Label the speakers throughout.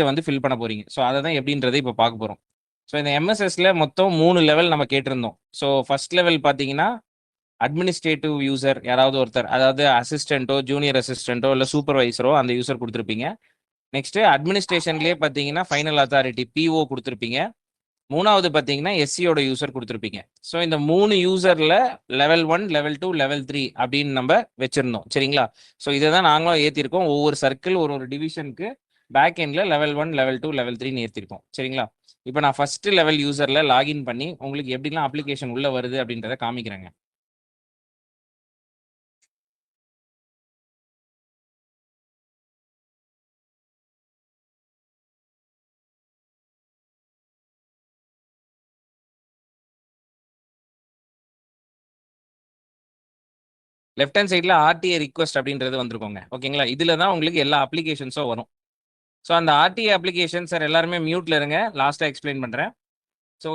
Speaker 1: வந்து ஃபில் பண்ண போறீங்க. ஸோ அதை தான் எப்படின்றதை இப்போ பார்க்க போகிறோம். ஸோ இந்த எம்எஸ்எஸ்ல மொத்தம் 3 லெவல் நம்ம கேட்டிருந்தோம். ஸோ ஃபர்ஸ்ட் லெவல் பார்த்தீங்கன்னா அட்மினிஸ்ட்ரேட்டிவ் யூசர் யாராவது ஒருத்தர், அதாவது அசிஸ்டன்ட்டோ ஜூனியர் அசிஸ்டன்ட்டோ இல்லை சூப்பர்வைசரோ அந்த யூசர் கொடுத்துருப்பீங்க. நெக்ஸ்ட் அட்மினிஸ்ட்ரேஷன்லேயே பார்த்தீங்கன்னா ஃபைனல் அத்தாரிட்டி பிஓ கொடுத்துருப்பீங்க. மூணாவது பார்த்தீங்கன்னா எஸ்சியோட யூசர் கொடுத்துருப்பீங்க. ஸோ இந்த 3 யூசர்ல லெவல் 1, லெவல் 2, லெவல் 3 அப்படின்னு நம்ம வச்சிருந்தோம். சரிங்களா? ஸோ இதை தான் நாங்களும் ஏற்றிருக்கோம். ஒவ்வொரு சர்க்கிள் ஒரு டிவிஷனுக்கு பேக் எண்ட்ல லெவல் 1, லெவல் 2, லெவல் 3 ஏற்றிருக்கோம். சரிங்களா? இப்போ நான் ஃபர்ஸ்ட் லெவல் யூசர்ல லாகின் பண்ணி உங்களுக்கு எப்படிலாம் அப்ளிகேஷன் உள்ள வருது அப்படின்றத காமிக்கிறேங்க. லெஃப்ட் ஹேண்ட் சைடில் ஆர்டிஏ ரிக்வஸ்ட் அப்படின்றது வந்திருக்கோங்க. ஓகேங்களா? இதில் தான் உங்களுக்கு எல்லா அப்ளிகேஷன்ஸும் வரும். ஸோ அந்த ஆர்டிஏ அப்ளிகேஷன் சார் எல்லாருமே மியூட்ல இருங்க, லாஸ்ட்டாக எக்ஸ்பிளைன் பண்ணுறேன். ஸோ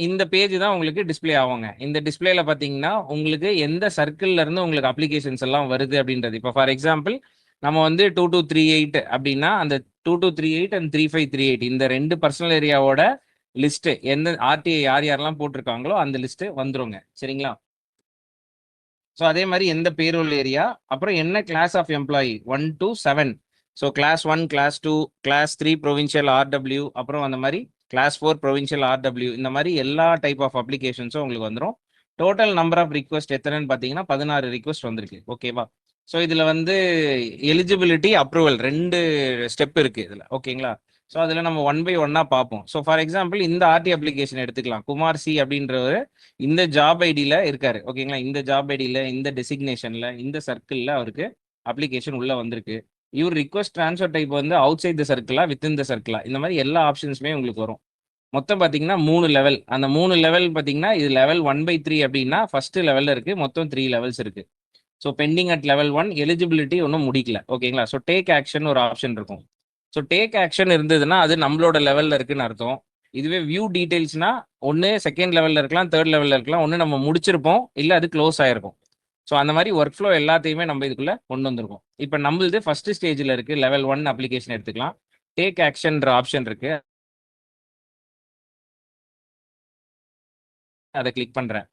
Speaker 1: இந்த பேஜ் தான் உங்களுக்கு டிஸ்பிளே ஆகுங்க. இந்த டிஸ்பிளேல பார்த்தீங்கன்னா உங்களுக்கு எந்த சர்க்கிள்ல இருந்து உங்களுக்கு அப்ளிகேஷன்ஸ் எல்லாம் வருது அப்படின்றது. இப்போ ஃபார் எக்ஸாம்பிள் நம்ம வந்து 2238 அப்படின்னா அந்த 2238 அண்ட் 3538 இந்த 2 பர்சனல் ஏரியாவோட லிஸ்ட் எந்த ஆர்டிஐ யார் யாரெல்லாம் போட்டிருக்காங்களோ அந்த லிஸ்ட் வந்துருங்க. சரிங்களா? ஸோ அதே மாதிரி எந்த பேரோல் ஏரியா, அப்புறம் என்ன class of employee 1 to 7. So class 1, class 2, class 3 provincial RW, அப்புறம் அந்த மாதிரி கிளாஸ் 4 ப்ரொவின்ஷியல் ஆர்டபிள்யூ, இந்த மாதிரி எல்லா டைப் ஆஃப் அப்ளிகேஷன்ஸும் உங்களுக்கு வந்துடும். டோட்டல் நம்பர் ஆஃப் ரிக்வஸ்ட் எத்தனைன்னு பார்த்தீங்கன்னா 16 ரிக்வஸ்ட் வந்திருக்கு. ஓகேவா? ஸோ இதில் வந்து எலிஜிபிலிட்டி அப்ரூவல் 2 ஸ்டெப் இருக்குது இதில். ஓகேங்களா? ஸோ அதில் நம்ம 1 by 1 பார்ப்போம். ஸோ ஃபார் எக்ஸாம்பிள் இந்த ஆர்டி அப்ளிகேஷன் எடுத்துக்கலாம். குமார் சி அப்படின்றவர் இந்த ஜாப் ஐடியில் இருக்காரு. ஓகேங்களா? இந்த ஜாப் ஐடியில், இந்த டெசிக்னேஷனில், இந்த சர்க்கிளில் அவருக்கு அப்ளிகேஷன் உள்ளே வந்திருக்கு. இவர் ரிக்வஸ்ட் ட்ரான்ஸ்ஃபர் டைப் வந்து அவுட் சைட் த சர்க்கிளா, வித்தின் த சர்க்கிளா, இந்த மாதிரி எல்லா ஆப்ஷன்ஸுமே உங்களுக்கு வரும். மொத்தம் பார்த்தீங்கன்னா 3 லெவல். அந்த 3 லெவல் பார்த்தீங்கன்னா இது லெவல் 1/3 அப்படின்னா ஃபர்ஸ்ட் லெவலில் இருக்குது. மொத்தம் 3 லெவல்ஸ் இருக்குது. So pending at level 1 eligibility ஒன்றும் முடிக்கல. ஓகேங்களா? ஸோ டேக் ஆக்ஷன் ஒரு ஆப்ஷன் இருக்கும். ஸோ டேக் ஆக்ஷன் இருந்ததுன்னா அது நம்மளோட லெவலில் இருக்குன்னு அர்த்தம். இதுவே வியூ டீடைல்ஸ்னா ஒன்று செகண்ட் லெவலில் இருக்கலாம், தேர்ட் லெவலில் இருக்கலாம், ஒன்று நம்ம முடிச்சிருப்போம், இல்லை அது க்ளோஸ் ஆயிருக்கும். ஸோ அந்த மாதிரி ஒர்க் ஃப்ளோ எல்லாத்தையுமே நம்ம இதுக்குள்ள கொண்டு வந்திருக்கோம். இப்போ நம்மளது ஃபர்ஸ்ட் ஸ்டேஜில் இருக்கு, லெவல் 1 அப்ளிகேஷன் எடுத்துக்கலாம். டேக் ஆக்ஷன்ற ஆப்ஷன் இருக்கு, அதை கிளிக் பண்றேன்.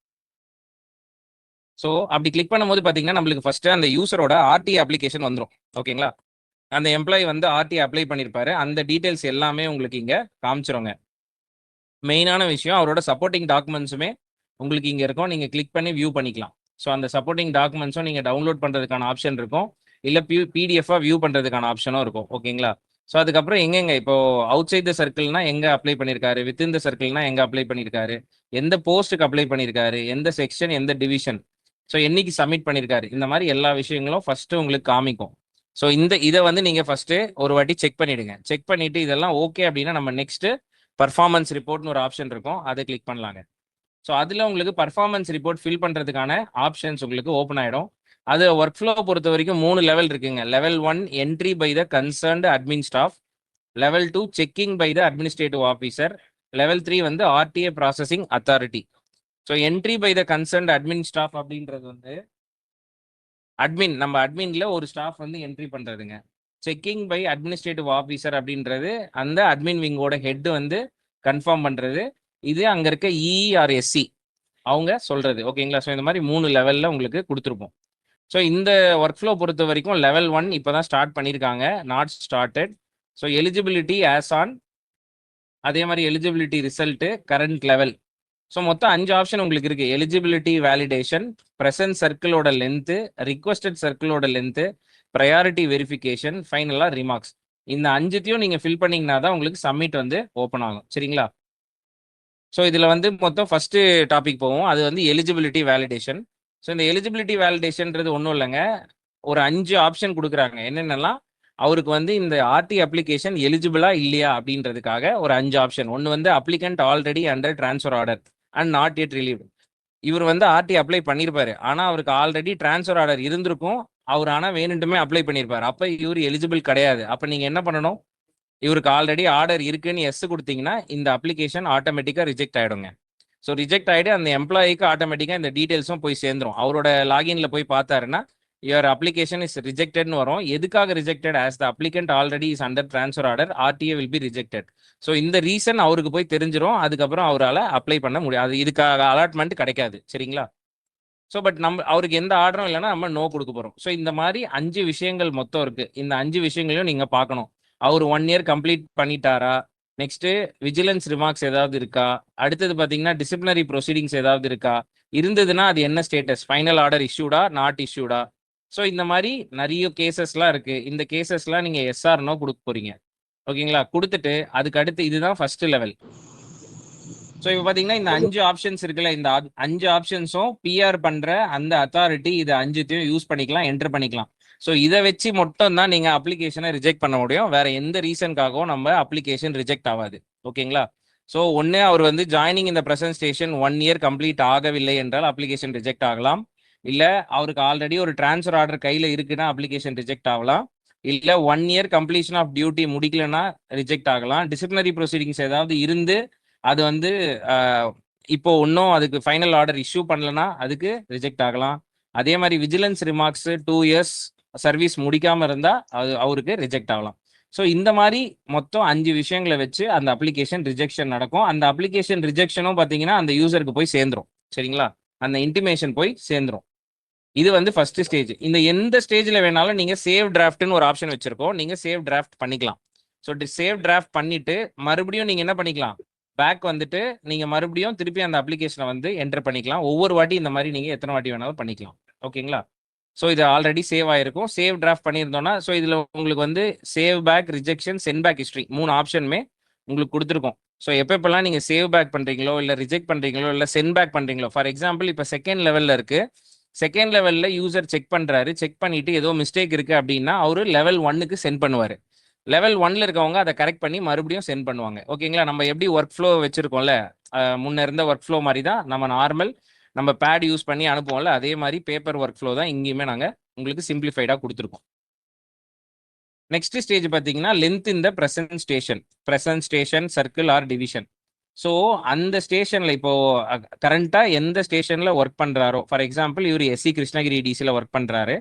Speaker 1: ஸோ அப்படி கிளிக் பண்ணும்போது பார்த்தீங்கன்னா நம்மளுக்கு ஃபர்ஸ்ட் அந்த யூசரோட ஆர்டி அப்ளிகேஷன் வந்துடும். ஓகேங்களா? அந்த எம்ப்ளாயி வந்து ஆர்டி அப்ளை பண்ணியிருப்பாரு, அந்த டீடைல்ஸ் எல்லாமே உங்களுக்கு இங்கே காமிச்சிருங்க. மெயினான விஷயம் அவரோட சப்போர்ட்டிங் டாக்குமெண்ட்ஸுமே உங்களுக்கு இங்கே இருக்கும். நீங்கள் கிளிக் பண்ணி வியூ பண்ணிக்கலாம். ஸோ அந்த சப்போர்ட்டிங் டாக்குமெண்ட்ஸும் நீங்கள் டவுன்லோட் பண்ணுறதுக்கான ஆப்ஷன் இருக்கும், இல்லை பிடிஎஃபாக வியூ பண்ணுறதுக்கான ஆப்ஷனும் இருக்கும். ஓகேங்களா? ஸோ அதுக்கப்புறம் எங்கெங்க இப்போ அவுட் சைட் த சர்க்கிள்னா எங்கே அப்ளை பண்ணியிருக்காரு, வித்தின் த சர்க்கிள்னா எங்கே அப்ளை பண்ணியிருக்காரு, எந்த போஸ்ட்டுக்கு அப்ளை பண்ணியிருக்காரு, எந்த செக்ஷன், எந்த டிவிஷன், ஸோ என்னைக்கு சப்மிட் பண்ணியிருக்காரு, இந்த மாதிரி எல்லா விஷயங்களும் ஃபர்ஸ்ட் உங்களுக்கு காமிக்கும். ஸோ இதை வந்து நீங்கள் ஃபர்ஸ்ட் ஒரு வாட்டி செக் பண்ணிடுங்க. செக் பண்ணிட்டு இதெல்லாம் ஓகே அப்படின்னா நம்ம நெக்ஸ்ட் பர்ஃபார்மன்ஸ் ரிப்போர்ட்னு ஒரு ஆப்ஷன் இருக்கும், அதை கிளிக் பண்ணலாங்க. ஸோ அதில் உங்களுக்கு பர்ஃபார்மன்ஸ் ரிப்போர்ட் ஃபில் பண்ணுறதுக்கான ஆப்ஷன்ஸ் உங்களுக்கு ஓப்பன் ஆகிடும். அது ஒர்க் ஃப்ளோ பொறுத்த வரைக்கும் 3 லெவல் இருக்குங்க. Level 1 entry by the concerned admin staff, level 2 checking by the administrative officer, level 3 வந்து RTA processing authority. So entry by the concerned admin staff அப்படின்றது வந்து நம்ம அட்மின்ல ஒரு ஸ்டாஃப் வந்து என்ட்ரி பண்றதுங்க. செக்கிங் பை அட்மினிஸ்ட்ரேட்டிவ் ஆஃபீஸர் அப்படின்றது அந்த அட்மின் விங்கோட ஹெட் வந்து கன்ஃபார்ம் பண்றது. இது அங்க இருக்க இஆர்எஸ்சி அவங்க சொல்றது. ஓகேங்களா? ஸோ இந்த மாதிரி 3 லெவல்ல உங்களுக்கு கொடுத்துருப்போம். ஸோ இந்த ஒர்க் ஃப்ளோ பொறுத்த வரைக்கும் லெவல் 1 இப்போதான் ஸ்டார்ட் பண்ணியிருக்காங்க, not started. So eligibility as on, அதே மாதிரி eligibility result, current level. So மொத்தம் 5 ஆப்ஷன் உங்களுக்கு இருக்கு. எலிஜிபிலிட்டி வேலிடேஷன், ப்ரெசன்ட் சர்க்கிளோட லென்த்து, ரிக்வஸ்டட் சர்க்கிளோட லென்த்து, ப்ரையாரிட்டி வெரிஃபிகேஷன், ஃபைனலாக ரிமார்க்ஸ். இந்த 5த்தையும் நீங்கள் ஃபில் பண்ணீங்கன்னா தான் உங்களுக்கு சப்மிட் வந்து ஓப்பன் ஆகும். சரிங்களா? ஸோ இதில் வந்து மொத்தம் ஃபர்ஸ்ட் டாபிக் போவோம், அது வந்து எலிஜிபிலிட்டி வேலிடேஷன். ஸோ இந்த எலிஜிபிலிட்டி வேலிடேஷன்றது ஒன்றும் இல்லைங்க, ஒரு 5 ஆப்ஷன் கொடுக்குறாங்க. என்னென்னலாம் அவருக்கு வந்து இந்த ஆர்டி அப்ளிகேஷன் எலிஜிபிளா இல்லையா அப்படின்றதுக்காக ஒரு 5 ஆப்ஷன். ஒன்று வந்து applicant already under transfer order and not yet relieved. இவர் வந்து ஆர்டி அப்ளை பண்ணியிருப்பாரு, ஆனால் அவருக்கு ஆல்ரெடி டிரான்ஸ்ஃபர் ஆர்டர் இருந்திருக்கும், அவர் ஆனால் வேணுட்டுமே அப்ளை பண்ணியிருப்பாரு. அப்போ இவர் எலிஜிபிள் கிடையாது. அப்போ நீங்கள் என்ன பண்ணணும், இவருக்கு ஆல்ரெடி ஆர்டர் இருக்குன்னு எஸ் கொடுத்தீங்கன்னா இந்த அப்ளிகேஷன் ஆட்டோமேட்டிக்காக ரிஜெக்ட் ஆகிடுங்க. ஸோ ரிஜெக்ட் ஆகிட்டு அந்த எம்ப்ளாயிக்கு ஆட்டோமேட்டிக்காக இந்த டீட்டெயில்ஸும் போய் சேர்ந்துடும். அவரோட லாகின்ல போய் பார்த்தாருன்னா your application is rejected னு வரும். எதுக்காக rejected? as the applicant already is under transfer order, RTA will be rejected. So இந்த ரீசன் அவருக்கு போய் தெரிஞ்சிரும். அதுக்கப்புறம் அவரால் அப்ளை பண்ண முடியாது, இதுக்காக அலாட்மெண்ட் கிடைக்காது. சரிங்களா? ஸோ பட் நம்ம அவருக்கு எந்த ஆர்டரும் இல்லைன்னா நம்ம நோ கொடுக்க போகிறோம். ஸோ இந்த மாதிரி 5 விஷயங்கள் மொத்தம் இருக்கு. இந்த 5 விஷயங்களையும் நீங்க பார்க்கணும். அவர் 1 இயர் கம்ப்ளீட் பண்ணிட்டாரா, நெக்ஸ்ட் விஜிலன்ஸ் ரிமார்க்ஸ் ஏதாவது இருக்கா, அடுத்தது பார்த்தீங்கன்னா டிசிப்ளினரி ப்ரொசீடிங்ஸ் ஏதாவது இருக்கா, இருந்ததுன்னா அது என்ன status, final order issued not issued. So இந்த மாதிரி நிறைய கேசஸ்லாம் இருக்கு. இந்த கேசஸ்லாம் நீங்க எஸ்ஆர் நோ கொடுக்க போறீங்க. ஓகேங்களா? கொடுத்துட்டு அதுக்கு அடுத்து இதுதான் ஃபர்ஸ்ட் லெவல். ஸோ இப்போ பார்த்தீங்கன்னா இந்த 5 ஆப்ஷன்ஸ் இருக்குல்ல, இந்த 5 ஆப்ஷன்ஸும் பிஆர் பண்ற அந்த அத்தாரிட்டி இது 5த்தையும் யூஸ் பண்ணிக்கலாம், என்டர் பண்ணிக்கலாம். ஸோ இதை வச்சு மட்டும் தான் நீங்க அப்ளிகேஷனை ரிஜெக்ட் பண்ண முடியும். வேற எந்த ரீசனுக்காகவும் நம்ம அப்ளிகேஷன் ரிஜெக்ட் ஆகாது. ஓகேங்களா? ஸோ ஒன்று அவர் வந்து ஜாயினிங் இந்த பிரசன்ட் ஸ்டேஷன் 1 இயர் கம்ப்ளீட் ஆகவில்லை என்றால் அப்ளிகேஷன் ரிஜெக்ட் ஆகலாம். இல்ல அவருக்கு ஆல்ரெடி ஒரு டிரான்ஸ்ஃபர் ஆர்டர் கையில இருக்குன்னா அப்ளிகேஷன் ரிஜெக்ட் ஆகலாம். இல்ல 1 இயர் கம்ப்ளீஷன் ஆஃப் டியூட்டி முடிக்கலன்னா ரிஜெக்ட் ஆகலாம். டிசிப்ளினரி ப்ரொசீடிங்ஸ் ஏதாவது இருந்து அது வந்து இப்போ இன்னும் அதுக்கு ஃபைனல் ஆர்டர் இஷ்யூ பண்ணலன்னா அதுக்கு ரிஜெக்ட் ஆகலாம். அதே மாதிரி விஜிலன்ஸ் ரிமார்க்ஸ் 2 இயர்ஸ் சர்வீஸ் முடிக்காம இருந்தா அது அவருக்கு ரிஜெக்ட் ஆகலாம். ஸோ இந்த மாதிரி மொத்தம் 5 விஷயங்களை வச்சு அந்த அப்ளிகேஷன் ரிஜெக்ஷன் நடக்கும். அந்த அப்ளிகேஷன் ரிஜெக்ஷனும் பார்த்தீங்கன்னா அந்த யூசருக்கு போய் சேர்ந்துரும். சரிங்களா? அந்த இன்டிமேஷன் போய் சேர்ந்துரும். இது வந்து ஃபர்ஸ்ட் ஸ்டேஜ். இந்த எந்த ஸ்டேஜ்ல வேணாலும் நீங்க சேவ் டிராஃப்ட்னு ஒரு ஆப்ஷன் வச்சிருக்கோம், நீங்க சேவ் டிராஃப்ட் பண்ணிக்கலாம். ஸோ சேவ் டிராஃப்ட் பண்ணிட்டு மறுபடியும் நீங்க என்ன பண்ணிக்கலாம், பேக் வந்துட்டு நீங்க மறுபடியும் திருப்பி அந்த அப்ளிகேஷனை வந்து என்டர் பண்ணிக்கலாம். ஒவ்வொரு வாட்டி இந்த மாதிரி நீங்க எத்தனை வாட்டி வேணாலும் பண்ணிக்கலாம். ஓகேங்களா? ஸோ இது ஆல்ரெடி சேவ் ஆயிருக்கும். சேவ் டிராஃப்ட் பண்ணியிருந்தோம்னா ஸோ இதுல உங்களுக்கு வந்து save back, rejection, sent back history 3 ஆப்ஷனுமே உங்களுக்கு கொடுத்துருக்கோம். ஸோ எப்பப்பெல்லாம் நீங்க சேவ் பேக் பண்றீங்களோ இல்ல ரிஜெக்ட் பண்றீங்களோ இல்ல சென்ட் பேக் பண்றீங்களோ, ஃபார் எக்ஸாம்பிள் இப்போ செகண்ட் லெவல்ல இருக்கு, செகண்ட் லெவல்ல யூசர் செக் பண்றாரு, செக் பண்ணிட்டு ஏதோ மிஸ்டேக் இருக்கு அப்படின்னா அவரு லெவல் 1க்கு சென்ட் பண்ணுவாரு. லெவல் 1ல இருக்கவங்க அதை கரெக்ட் பண்ணி மறுபடியும் சென்ட் பண்ணுவாங்க. ஓகேங்களா? நம்ம எப்படி ஒர்க் ஃப்ளோ வச்சிருக்கோம்ல, முன்ன இருந்த ஒர்க் ஃப்ளோ மாதிரி தான் நம்ம நார்மல் நம்ம பேட் யூஸ் பண்ணி அனுப்புவோம்ல, அதே மாதிரி பேப்பர் ஒர்க் ஃப்ளோ தான் இங்கேயுமே நாங்க உங்களுக்கு சிம்பிளிஃபைடா கொடுத்துருக்கோம். நெக்ஸ்ட் ஸ்டேஜ் பார்த்தீங்கன்னா லென்த் இந்த present station circle R division. So அந்த ஸ்டேஷன்ல இப்போ கரண்டா எந்த ஸ்டேஷன்ல ஒர்க் பண்றாரோ, ஃபார் எக்ஸாம்பிள் இவர் எஸ்சி கிருஷ்ணகிரி இடிசியில் ஒர்க் பண்றாரு,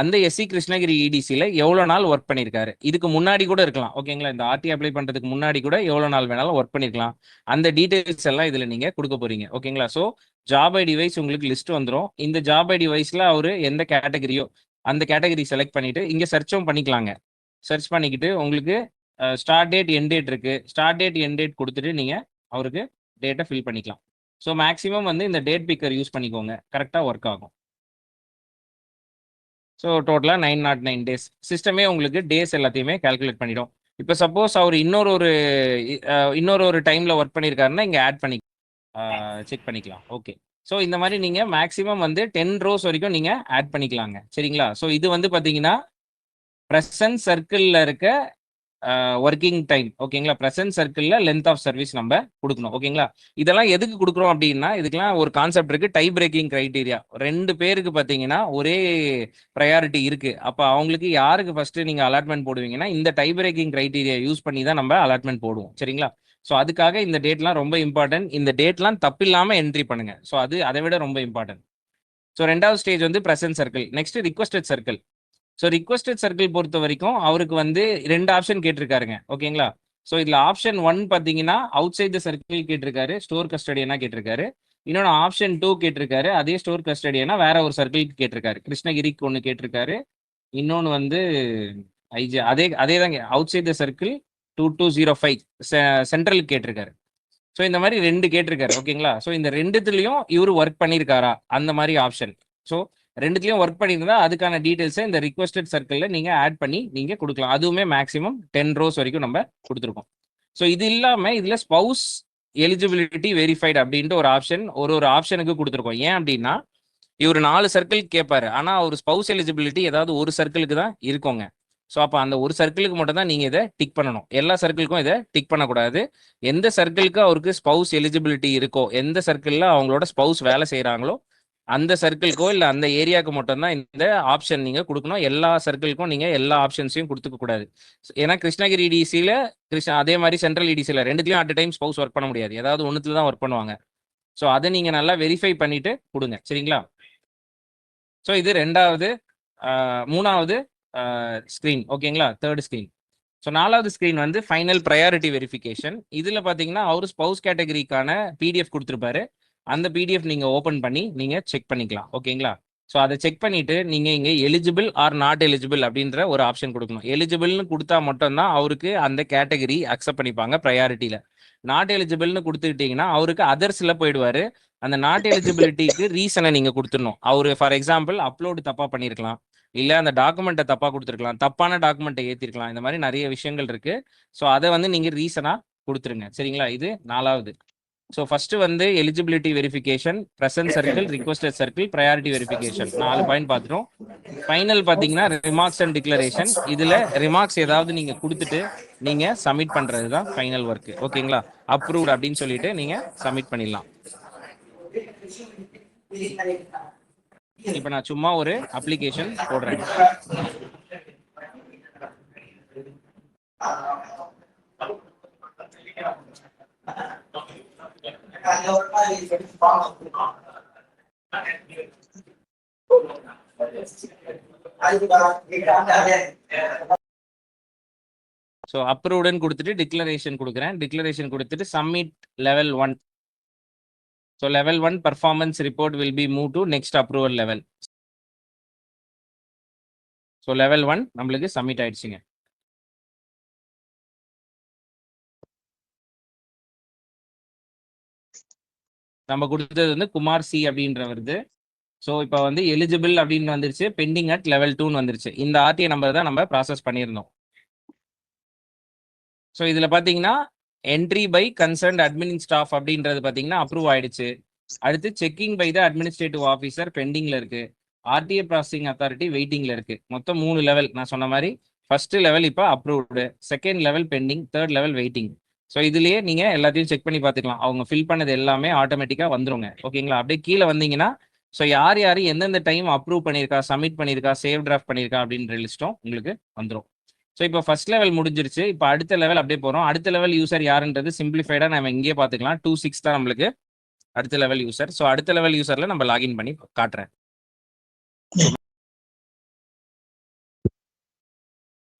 Speaker 1: அந்த எஸ்சி கிருஷ்ணகிரி இடிசியில் எவ்வளோ நாள் ஒர்க் பண்ணியிருக்காரு, இதுக்கு முன்னாடி கூட இருக்கலாம். ஓகேங்களா? இந்த ஆர்டி அப்ளை பண்றதுக்கு முன்னாடி கூட எவ்வளோ நாள் வேணாலும் ஒர்க் பண்ணிருக்கலாம். அந்த டீடைல்ஸ் எல்லாம் இதுல நீங்க கொடுக்க போறீங்க. ஓகேங்களா? ஸோ ஜாப் ஐடி வைஸ் உங்களுக்கு லிஸ்ட் வந்துடும். இந்த ஜாப் ஐடி வைஸ்ல அவரு எந்த கேட்டகரியோ அந்த கேட்டகரி செலக்ட் பண்ணிட்டு இங்க சர்ச்சும் பண்ணிக்கலாங்க. சர்ச் பண்ணிக்கிட்டு உங்களுக்கு ஸ்டார்ட் டேட் எண்ட் டேட் இருக்கு, ஸ்டார்ட் டேட் எண்ட் டேட் கொடுத்துட்டு நீங்க அவருக்கு டேட்டை ஃபில் பண்ணிக்கலாம். ஸோ மேக்ஸிமம் வந்து இந்த டேட் பிக்கர் யூஸ் பண்ணிக்கோங்க, கரெக்டாக ஒர்க் ஆகும். ஸோ டோட்டலாக 909 டேஸ் சிஸ்டமே உங்களுக்கு டேஸ் எல்லாத்தையுமே கால்குலேட் பண்ணிடும். இப்போ சப்போஸ் அவர் இன்னொரு டைமில் ஒர்க் பண்ணியிருக்காருன்னா இங்கே ஆட் பண்ணி செக் பண்ணிக்கலாம். ஓகே. ஸோ இந்த மாதிரி நீங்கள் மேக்ஸிமம் வந்து 10 rows வரைக்கும் நீங்கள் ஆட் பண்ணிக்கலாங்க. சரிங்களா? ஸோ இது வந்து பார்த்தீங்கன்னா ப்ரெசன்ட் சர்க்கிளில் இருக்க ஒர்க்கிங் டைம். ஓகேங்களா? ப்ரெசன்ட் சர்க்கிளில் லென்த் ஆஃப் சர்வீஸ் நம்ம கொடுக்கணும். ஓகேங்களா? இதெல்லாம் எதுக்கு கொடுக்குறோம் அப்படின்னா இதுக்கெல்லாம் ஒரு கான்செப்ட் இருக்கு, டை பிரேக்கிங் கிரைட்டீரியா. 2 பேருக்கு பார்த்தீங்கன்னா ஒரே ப்ரையாரிட்டி இருக்கு. அப்போ அவங்களுக்கு யாருக்கு ஃபர்ஸ்ட் நீங்க அலாட்மெண்ட் போடுவீங்கன்னா இந்த டை பிரேக்கிங் கிரைட்டீரியா யூஸ் பண்ணி தான் நம்ம அலாட்மெண்ட் போடுவோம். சரிங்களா? ஸோ அதுக்காக இந்த டேட்லாம் ரொம்ப இம்பார்ட்டன்ட். இந்த டேட்லாம் தப்பில்லாம என்ட்ரி பண்ணுங்க. ஸோ அது அதை விட ரொம்ப இம்பார்ட்டன்ட். ஸோ 2வது ஸ்டேஜ் வந்து present circle. Next requested circle. So requested circle பொறுத்த வரைக்கும் அவருக்கு வந்து 2 ஆப்ஷன் கேட்டிருக்காருங்க. ஓகேங்களா? ஸோ இதுல ஆப்ஷன் 1 பார்த்தீங்கன்னா அவுட் சைட் த சர்க்கிள் கேட்டிருக்காரு, ஸ்டோர் கஸ்டடியனா கேட்டிருக்காரு. இன்னொன்று ஆப்ஷன் 2 கேட்டிருக்காரு, அதே ஸ்டோர் கஸ்டடியனா வேற ஒரு சர்க்கிளுக்கு கேட்டிருக்காரு. கிருஷ்ணகிரிக்கு ஒன்று கேட்டிருக்காரு, இன்னொன்று வந்து ஐஜி அதே தாங்க அவுட் சைட் த சர்க்கிள் 2205 சென்ட்ரலுக்கு கேட்டிருக்காரு. ஸோ இந்த மாதிரி 2 கேட்டிருக்காரு. ஓகேங்களா? ஸோ இந்த 2த்துலயும் இவரு ஒர்க் பண்ணியிருக்காரா அந்த மாதிரி ஆப்ஷன். ஸோ 2த்துலயும் ஒர்க் பண்ணியிருந்தா அதுக்கான டீடைல்ஸை இந்த ரிக்வெஸ்டட் சர்க்கிளில் நீங்க ஆட் பண்ணி நீங்க கொடுக்கலாம். அதுவுமே மேக்ஸிமம் 10 rows வரைக்கும் நம்ம கொடுத்துருக்கோம். ஸோ இது இல்லாம இதுல ஸ்பவுஸ் எலிஜிபிலிட்டி வெரிஃபைடு அப்படின்ட்டு ஒரு ஆப்ஷன் ஒரு ஆப்ஷனுக்கு கொடுத்துருக்கோம். ஏன் அப்படின்னா இவர் 4 சர்க்கிளுக்கு கேட்பாரு, ஆனா ஒரு ஸ்பவுஸ் எலிஜிபிலிட்டி ஏதாவது ஒரு சர்க்கிளுக்கு தான் இருக்கோங்க. ஸோ அப்போ அந்த ஒரு சர்க்கிளுக்கு மட்டும் தான் நீங்க இதை டிக் பண்ணணும், எல்லா சர்க்கிளுக்கும் இதை டிக் பண்ணக்கூடாது. எந்த சர்க்கிளுக்கு அவருக்கு ஸ்பவுஸ் எலிஜிபிலிட்டி இருக்கோ, எந்த சர்க்கிளில் அவங்களோட ஸ்பவுஸ் வேலை செய்கிறாங்களோ அந்த சர்க்கிளுக்கோ இல்லை அந்த ஏரியாவுக்கு மட்டும்தான் இந்த ஆப்ஷன் நீங்கள் கொடுக்கணும். எல்லா சர்க்கிளுக்கும் நீங்கள் எல்லா ஆப்ஷன்ஸையும் கொடுத்துக்க கூடாது. ஏன்னா கிருஷ்ணகிரி இடிசியில் அதே மாதிரி சென்ட்ரல் இடிசியில் 2த்துலையும் அட் டைம் ஸ்பவுஸ் ஒர்க் பண்ண முடியாது, ஏதாவது ஒன்றுத்துல தான் ஒர்க் பண்ணுவாங்க. ஸோ அதை நீங்கள் நல்லா வெரிஃபை பண்ணிட்டு கொடுங்க. சரிங்களா? ஸோ இது 2வது மூணாவது ஸ்க்ரீன் ஓகேங்களா, தேர்ட் ஸ்க்ரீன். ஸோ நாலாவது ஸ்க்ரீன் வந்து ஃபைனல் ப்ரையாரிட்டி வெரிஃபிகேஷன். இதில் பார்த்தீங்கன்னா அவர் ஸ்பௌஸ் கேட்டகரிக்கான பிடிஎஃப் கொடுத்துருப்பாரு. அந்த பிடிஎஃப் நீங்கள் ஓப்பன் பண்ணி நீங்கள் செக் பண்ணிக்கலாம் ஓகேங்களா. ஸோ அதை செக் பண்ணிவிட்டு நீங்கள் இங்கே எலிஜிபிள் ஆர் நாட் எலிஜிபிள் அப்படின்ற ஒரு ஆப்ஷன் கொடுக்கணும். எலிஜிபிள்னு கொடுத்தா மட்டும்தான் அவருக்கு அந்த கேட்டகரி அக்செப்ட் பண்ணிப்பாங்க ப்ரையாரிட்டியில். நாட் எலிஜிபிள்னு கொடுத்துக்கிட்டிங்கன்னா அவருக்கு அதர்ஸில் போயிடுவார். அந்த நாட் எலிஜிபிலிட்டிக்கு ரீசனை நீங்கள் கொடுத்துடணும். அவர் ஃபார் எக்ஸாம்பிள் அப்லோடு தப்பாக பண்ணியிருக்கலாம், இல்லை அந்த டாக்குமெண்ட்டை தப்பாக கொடுத்துருக்கலாம், தப்பான டாக்குமெண்ட்டை ஏற்றிருக்கலாம். இந்த மாதிரி நிறைய விஷயங்கள் இருக்கு. ஸோ அதை வந்து நீங்கள் ரீசனாக கொடுத்துருங்க சரிங்களா. இது நாலாவது. ஸோ ஃபர்ஸ்ட் வந்து eligibility verification, present circle, requested circle, priority verification 4 point பார்த்துட்டோம். ஃபைனல் பார்த்தீங்கன்னா ரிமார்க்ஸ் அண்ட் டிக்ளரேஷன். இதில் ரிமார்க்ஸ் ஏதாவது நீங்கள் கொடுத்துட்டு நீங்கள் சப்மிட் பண்ணுறது தான் ஃபைனல் ஒர்க்கு ஓகேங்களா. அப்ரூவ்ட் அப்படின்னு சொல்லிட்டு நீங்கள் சப்மிட் பண்ணிடலாம். இப்போ நான் சும்மா ஒரு அப்ளிகேஷன் போடுறேன். ஸோ அப்ரூவ்டுன்னு கொடுத்துட்டு டிக்ளரேஷன் கொடுக்குறேன். டிக்ளரேஷன் கொடுத்துட்டு submit level 1. So level 1 performance report will be move to next approval level. So level 1 நம்மளுக்கு சப்மிட் ஆயிடுச்சுங்க. நம்ம கொடுத்தது வந்து குமார் சி அப்படின்ற வருது. ஸோ இப்போ வந்து எலிஜிபிள் அப்படின்னு வந்துருச்சு, பெண்டிங் அட் லெவல் 2ன்னு வந்துருச்சு. இந்த ஆர்டிஐ நம்பர் தான் நம்ம ப்ராசஸ் பண்ணியிருந்தோம். ஸோ இதில் பார்த்தீங்கன்னா entry by concerned admin staff அப்படின்றது பார்த்தீங்கன்னா அப்ரூவ் ஆயிடுச்சு. அடுத்து checking by the administrative officer பெண்டிங்கில் இருக்கு. ஆர்டிஐ ப்ராசஸிங் அத்தாரிட்டி வெயிட்டிங்கில் இருக்கு. மொத்தம் 3 லெவல். நான் சொன்ன மாதிரி ஃபர்ஸ்ட் லெவல் இப்போ approved, second level pending, third level waiting. So இதுலேயே நீங்கள் எல்லாத்தையும் செக் பண்ணி பார்த்துக்கலாம். அவங்க ஃபில் பண்ணது எல்லாமே ஆட்டோமேட்டிக்காக வந்துருங்க ஓகேங்களா. அப்படியே கீழே வந்தீங்கன்னா ஸோ யார் யார் எந்தெந்த டைம் அப்ரூவ் பண்ணியிருக்கா, சப்மிட் பண்ணியிருக்கா, சேவ் டிராஃப்ட் பண்ணியிருக்கா அப்படின்ற லிஸ்ட்டும் உங்களுக்கு வந்துடும். ஸோ இப்போ ஃபர்ஸ்ட் லெவல் முடிஞ்சிருச்சு. இப்போ அடுத்த லெவல் அப்படியே போகிறோம். அடுத்த லெவல் யூசர் யாருன்றது சிம்பிளிஃபைடாக நம்ம இங்கேயே பார்த்துக்கலாம். 26 தான் நம்மளுக்கு அடுத்த லெவல் யூசர். ஸோ அடுத்த லெவல் யூசரில் நம்ம லாகின் பண்ணி காட்டுறேன்.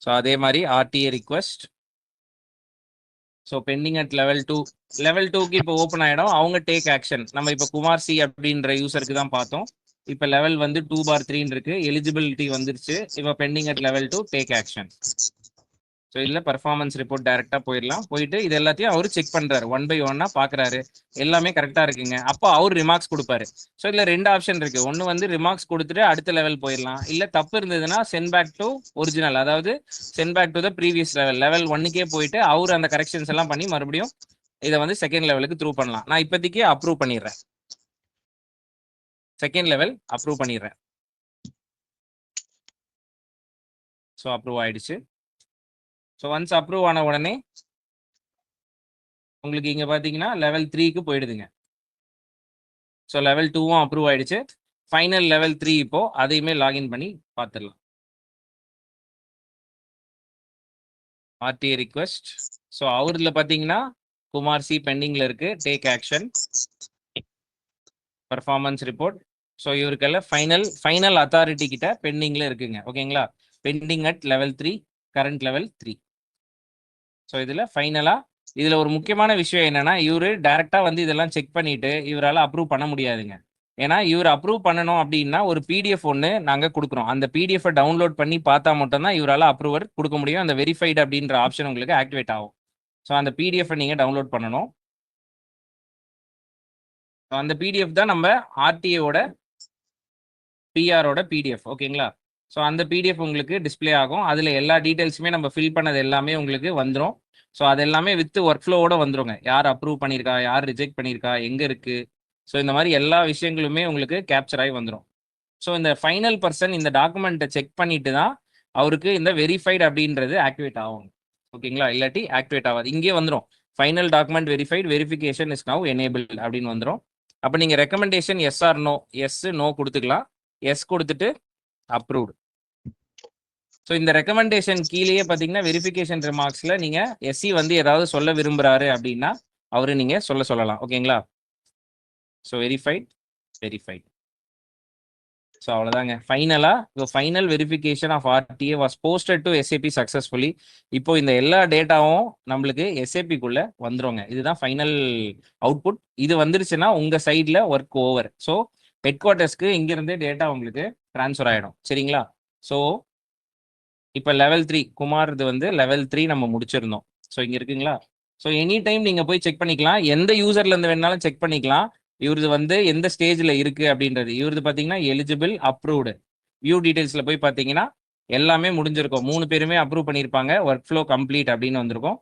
Speaker 1: ஸோ அதே மாதிரி RTA request. So pending at level 2. Level 2க்கு இப்போ ஓப்பன் ஆகிடும். அவங்க டேக் ஆக்ஷன். நம்ம இப்போ குமார் சி அப்படின்ற யூசருக்கு தான் பார்த்தோம். இப்போ லெவல் வந்து 2/3 இருக்கு. எலிஜிபிலிட்டி வந்துருச்சு. இப்போ pending at level 2 take action. So இதில் பர்ஃபார்மன்ஸ் ரிப்போர்ட் டைரெக்டாக போயிடலாம். போயிட்டு இது எல்லாத்தையும் அவர் செக் பண்ணுறாரு, 1 by 1 பார்க்குறாரு, எல்லாமே கரெக்டாக இருக்குங்க. அப்போ அவர் ரிமார்க்ஸ் கொடுப்பாரு. ஸோ இதில் 2 ஆப்ஷன் இருக்குது. ஒன்று வந்து ரிமார்க்ஸ் கொடுத்துட்டு அடுத்த லெவல் போயிடலாம். இல்லை தப்பு இருந்ததுன்னா சென்ட் பேக் டு ஒரிஜினல், அதாவது sent back to the previous level, level 1க்கே போயிட்டு அவர் அந்த கரெக்ஷன்ஸ் எல்லாம் பண்ணி மறுபடியும் இதை வந்து செகண்ட் லெவலுக்கு த்ரூ பண்ணலாம். நான் இப்போதைக்கு அப்ரூவ் பண்ணிடுறேன். செகண்ட் லெவல் அப்ரூவ் பண்ணிடுறேன். ஸோ அப்ரூவ் ஆயிடுச்சு. ஸோ ஒன்ஸ் அப்ரூவ் ஆன உடனே உங்களுக்கு இங்கே பார்த்தீங்கன்னா லெவல் 3க்கு போயிடுதுங்க. ஸோ லெவல் 2வும் அப்ரூவ் ஆயிடுச்சு. ஃபைனல் லெவல் 3 இப்போ அதையுமே லாகின் பண்ணி பார்த்துடலாம். RTA request. ஸோ அவரில் பார்த்தீங்கன்னா குமார் சி பெண்டிங்கில் இருக்கு, take action, performance report. So இவருக்கெல்லாம் ஃபைனல் அத்தாரிட்டி கிட்ட பெண்டிங்கில் இருக்குங்க ஓகேங்களா. Pending at level 3, current level 3. So இதில் ஃபைனலாக இதில் ஒரு முக்கியமான விஷயம் என்னன்னா, இவர் டைரெக்டாக வந்து இதெல்லாம் செக் பண்ணிட்டு இவரால் அப்ரூவ் பண்ண முடியாதுங்க. ஏன்னா இவர் அப்ரூவ் பண்ணணும் அப்படின்னா ஒரு பிடிஎஃப் ஒன்று நாங்கள் கொடுக்குறோம். அந்த பிடிஎஃப் டவுன்லோட் பண்ணி பார்த்தா மட்டும்தான் இவரால் அப்ரூவர் கொடுக்க முடியும். அந்த வெரிஃபைடு அப்படின்ற ஆப்ஷன் உங்களுக்கு ஆக்டிவேட் ஆகும். ஸோ அந்த பிடிஎஃப் நீங்கள் டவுன்லோட் பண்ணணும். அந்த பிடிஎஃப் தான் நம்ம ஆர்டிஏவோட பிஆரோட பிடிஎஃப் ஓகேங்களா. ஸோ அந்த பிடிஎஃப் உங்களுக்கு டிஸ்பிளே ஆகும். அதில் எல்லா டீட்டெயில்ஸுமே நம்ம ஃபில் பண்ணது எல்லாமே உங்களுக்கு வந்துடும். ஸோ அது எல்லாமே வித் ஒர்க் ஃப்ளோவோட வந்துருங்க. யார் அப்ரூவ் பண்ணியிருக்கா, யார் ரிஜெக்ட் பண்ணியிருக்கா, எங்கே இருக்குது, ஸோ இந்த மாதிரி எல்லா விஷயங்களுமே உங்களுக்கு கேப்சர் ஆகி வந்துடும். ஸோ இந்த ஃபைனல் பர்சன் இந்த டாக்குமெண்ட்டை செக் பண்ணிட்டு தான் அவருக்கு இந்த வெரிஃபைடு அப்படின்றது ஆக்டிவேட் ஆகும் ஓகேங்களா. இல்லாட்டி ஆக்டிவேட் ஆகாது. இங்கே வந்துடும் final document verified, verification is now enabled அப்படின்னு வந்துடும். அப்போ நீங்கள் recommendation yes or no, yes no கொடுத்துக்கலாம். எஸ் கொடுத்துட்டு அப்ரூவ்டு. ஸோ இந்த ரெக்கமெண்டேஷன் கீழேயே பார்த்தீங்கன்னா வெரிஃபிகேஷன் ரிமார்க்ஸில் நீங்கள் எஸ்சி வந்து ஏதாவது சொல்ல விரும்புகிறாரு அப்படின்னா அவரு நீங்கள் சொல்லலாம் ஓகேங்களா. So verified. ஸோ அவ்வளோதாங்க. Final verification of RTA was posted to SAP successfully. இப்போ இந்த எல்லா டேட்டாவும் நம்மளுக்கு எஸ்ஏபிக்குள்ள வந்துருங்க. இதுதான் ஃபைனல் அவுட்புட். இது வந்துருச்சுன்னா உங்க சைட்ல ஒர்க் ஓவர். ஸோ ஹெட் குவார்ட்டர்ஸ்க்கு இங்கிருந்தே டேட்டா உங்களுக்கு ட்ரான்ஸ்ஃபர் ஆகிடும். சரிங்களா? ஸோ இப்போ லெவல் 3 குமார் இது வந்து லெவல் 3 நம்ம முடிச்சிருந்தோம். ஸோ இங்கே இருக்குங்களா? ஸோ எனி டைம் நீங்கள் போய் செக் பண்ணிக்கலாம். எந்த யூசர்லேருந்து வேணாலும் செக் பண்ணிக்கலாம். இவரது வந்து எந்த ஸ்டேஜில் இருக்குது அப்படின்றது. இவரது பார்த்தீங்கன்னா எலிஜிபிள் அப்ரூவ்டு. வியூ டீடைல்ஸில் போய் பார்த்தீங்கன்னா எல்லாமே முடிஞ்சிருக்கும். 3 பேருமே அப்ரூவ் பண்ணியிருப்பாங்க. ஒர்க் ஃப்ளோ கம்ப்ளீட் அப்படின்னு வந்திருக்கும்.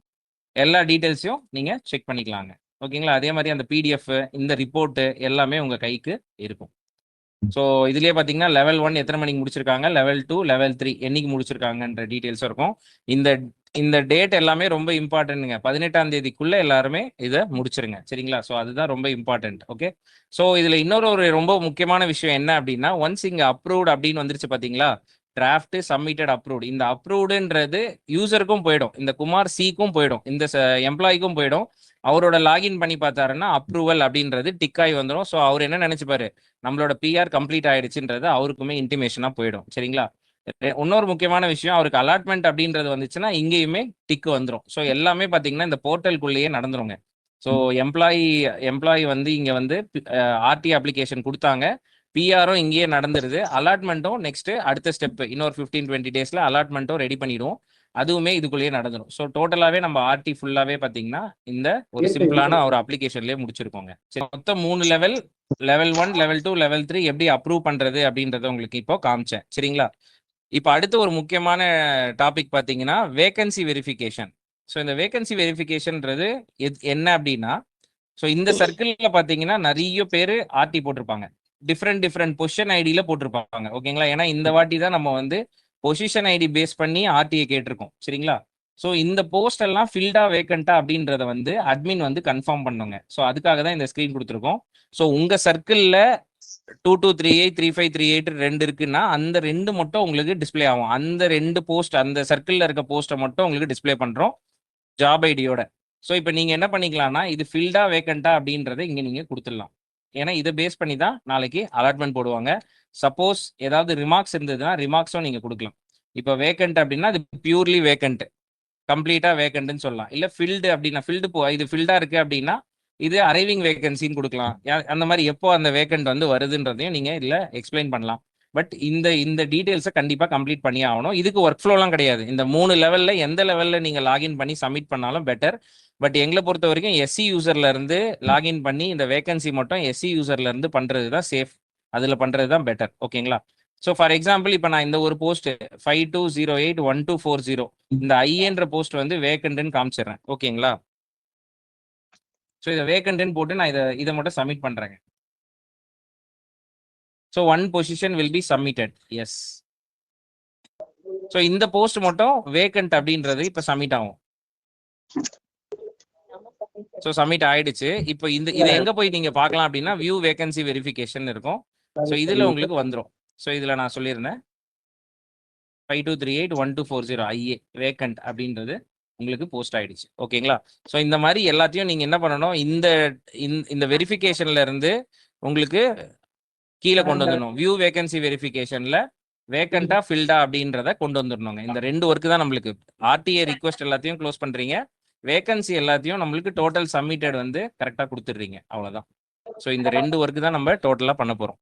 Speaker 1: எல்லா டீடைல்ஸையும் நீங்கள் செக் பண்ணிக்கலாங்க. ஓகேங்களா? அதே மாதிரி அந்த பிடிஎஃப், இந்த ரிப்போர்ட்டு எல்லாமே உங்கள் கைக்கு இருக்கும். ஸோ இதுலேயே பார்த்தீங்கன்னா லெவல் 1 எத்தனை மணிக்கு முடிச்சிருக்காங்க, லெவல் 2, லெவல் 3 என்னைக்கு முடிச்சிருக்காங்கன்ற டீட்டெயில்ஸும் இருக்கும். இந்த இந்த டேட் எல்லாமே ரொம்ப இம்பார்ட்டன்ட்டுங்க. 18ஆம் தேதிக்குள்ள எல்லாருமே இதை முடிச்சிருங்க. சரிங்களா? ஸோ அதுதான் ரொம்ப இம்பார்ட்டன்ட். ஓகே. ஸோ இதில் இன்னொரு ரொம்ப முக்கியமான விஷயம் என்ன அப்படின்னா, ஒன்ஸ் இங்கே அப்ரூவ்ட் அப்படின்னு வந்துருச்சு பார்த்தீங்களா, டிராஃப்ட் சப்மிட்டட் அப்ரூவ்டு. இந்த அப்ரூவ்டுன்றது யூசருக்கும் போயிடும், இந்த குமார் சிக்கும் போயிடும், இந்த எம்ப்ளாய்க்கும் போயிடும். அவரோட லாகின் பண்ணி பார்த்தாருன்னா அப்ரூவல் அப்படின்றது டிக் ஆகி வந்துடும். ஸோ அவர் என்ன நினைச்சுப்பாரு, நம்மளோட பிஆர் கம்ப்ளீட் ஆயிடுச்சுன்றது அவருக்குமே இன்டிமேஷனா போயிடும். சரிங்களா? இன்னொரு முக்கியமான விஷயம், அவருக்கு அலாட்மெண்ட் அப்படின்றது வந்துச்சுன்னா இங்கேயுமே டிக் வந்துடும். ஸோ எல்லாமே பார்த்தீங்கன்னா இந்த போர்ட்டலுக்குள்ளேயே நடந்துருங்க. ஸோ எம்ப்ளாயி வந்து இங்கே வந்து ஆர்டி அப்ளிகேஷன் கொடுத்தாங்க, பிஆரும் இங்கேயே நடந்துருது, அலாட்மெண்ட்டும் நெக்ஸ்ட் அடுத்த ஸ்டெப் இன்னொரு 15-20 டேஸ்ல அலாட்மெண்ட்டும் ரெடி பண்ணிடுவோம். அதுவுமே இதுக்குள்ளேயே நடந்துடும். ஸோ டோட்டலாகவே நம்ம ஆர்டி ஃபுல்லாகவே பார்த்தீங்கன்னா இந்த ஒரு சிம்பிளான ஒரு அப்ளிகேஷன்லேயே முடிச்சிருக்கோங்க. சரி, மொத்தம் 3 லெவல், லெவல் 1, லெவல் 2, லெவல் 3 எப்படி அப்ரூவ் பண்ணுறது அப்படின்றத உங்களுக்கு இப்போ காமிச்சேன். சரிங்களா? இப்போ அடுத்து ஒரு முக்கியமான டாபிக் பார்த்தீங்கன்னா வேகன்சி வெரிஃபிகேஷன். ஸோ இந்த வேகன்சி வெரிஃபிகேஷன்ன்றது என்ன அப்படின்னா, ஸோ இந்த சர்க்கிளில் பார்த்தீங்கன்னா நிறைய பேர் ஆர்டி போட்டிருப்பாங்க, டிஃப்ரெண்ட் பொசிஷன் ஐடியில் போட்டிருப்பாங்க. ஓகேங்களா? ஏன்னா இந்த வாட்டி தான் நம்ம வந்து பொசிஷன் ஐடி பேஸ் பண்ணி ஆர்டிஐ கேட்டிருக்கோம். சரிங்களா? ஸோ இந்த போஸ்ட் எல்லாம் ஃபில்டா வேக்கண்டா அப்படின்றத வந்து அட்மின் வந்து கன்ஃபார்ம் பண்ணுங்க. ஸோ அதுக்காக தான் இந்த ஸ்க்ரீன் கொடுத்துருக்கோம். ஸோ உங்க சர்க்கிளில் 2238, 3538 2 இருக்குன்னா அந்த 2 மட்டும் உங்களுக்கு டிஸ்பிளே ஆகும். அந்த 2 போஸ்ட், அந்த சர்க்கிளில் இருக்க போஸ்ட்டை மட்டும் உங்களுக்கு டிஸ்பிளே பண்றோம் ஜாப் ஐடியோட. ஸோ இப்போ நீங்க என்ன பண்ணிக்கலாம்னா, இது ஃபில்டா வேக்கண்டா அப்படின்றத இங்க நீங்க கொடுத்துடலாம். ஏன்னா இதை பேஸ் பண்ணி தான் நாளைக்கு அலாட்மெண்ட் போடுவாங்க. சப்போஸ் ஏதாவது ரிமார்க்ஸ் இருந்ததுன்னா ரிமார்க்ஸும் நீங்க கொடுக்கலாம். இப்போ வேக்கண்ட் அப்படின்னா அது பியூர்லி வேக்கண்ட், கம்ப்ளீட்டா வேக்கண்ட்னு சொல்லலாம். இல்ல ஃபில்டு அப்படின்னா இது ஃபில்டா இருக்கு அப்படின்னா இது அரைவிங் வேகன்சின்னு கொடுக்கலாம். அந்த மாதிரி எப்போ அந்த வேக்கண்ட் வந்து வருதுன்றதையும் நீங்க இதுல எக்ஸ்பிளைன் பண்ணலாம். பட் இந்த டீடைல்ஸை கண்டிப்பா கம்ப்ளீட் பண்ணி ஆகணும். இதுக்கு ஒர்க் ஃப்ளோலாம் கிடையாது. இந்த 3 லெவல்ல எந்த லெவல்ல நீங்க லாகின் பண்ணி சப்மிட் பண்ணாலும் பெட்டர். பட் எங்களை பொறுத்த வரைக்கும் எஸ்சி யூசர்ல இருந்து லாகின் பண்ணி இந்த வேகன்சி மட்டும் எஸ்சி யூசர்ல இருந்து பண்றது தான் சேஃப். அதுல பண்றது தான் பெட்டர். ஓகேங்களா? ஸோ ஃபார் எக்ஸாம்பிள் இப்போ நான் இந்த ஒரு போஸ்ட் 52081240 இந்த ஐஏன்ற போஸ்ட் வந்து வேக்கண்ட்னு காமிச்சிடுறேன். ஓகேங்களா? ஸோ இதை வேக்கண்ட்னு போட்டு நான் இதை மட்டும் சப்மிட் பண்றேங்க. So 1 position will be submitted. Yes. So இந்த போஸ்ட் மட்டும் வேக்கண்ட் அப்படின்றது இப்போ சப்மிட் ஆகும். ஸோ சப்மிட் ஆயிடுச்சு. இப்போ இதை எங்க போய் நீங்க பார்க்கலாம் அப்படின்னா வியூ வேகன்சி வெரிஃபிகேஷன் இருக்கும். ஸோ இதுல உங்களுக்கு வந்துடும். ஸோ இதுல நான் சொல்லியிருந்தேன் 52381240 ஐஏ வேக்கண்ட் அப்படின்றது உங்களுக்கு போஸ்ட் ஆயிடுச்சு. ஓகேங்களா? ஸோ இந்த மாதிரி எல்லாத்தையும் நீங்க என்ன பண்ணணும், இந்த வெரிஃபிகேஷன்ல இருந்து உங்களுக்கு கீழே கொண்டு வந்துடணும். வியூ வேகன்சி வெரிஃபிகேஷன்ல வேக்கண்டா ஃபில்டா அப்படின்றத கொண்டு வந்துடணுங்க. இந்த 2 ஒர்க்கு தான் நம்மளுக்கு. ஆர்டிஏ ரிக்வெஸ்ட் எல்லாத்தையும் க்ளோஸ் பண்றீங்க, வேகன்சி எல்லாத்தையும் நம்மளுக்கு டோட்டல் சப்மிட்டட் வந்து கரெக்டாக கொடுத்துடுறீங்க. அவ்வளோதான். ஸோ இந்த 2 ஒர்க்கு தான் நம்ம டோட்டலாக பண்ண போகிறோம்.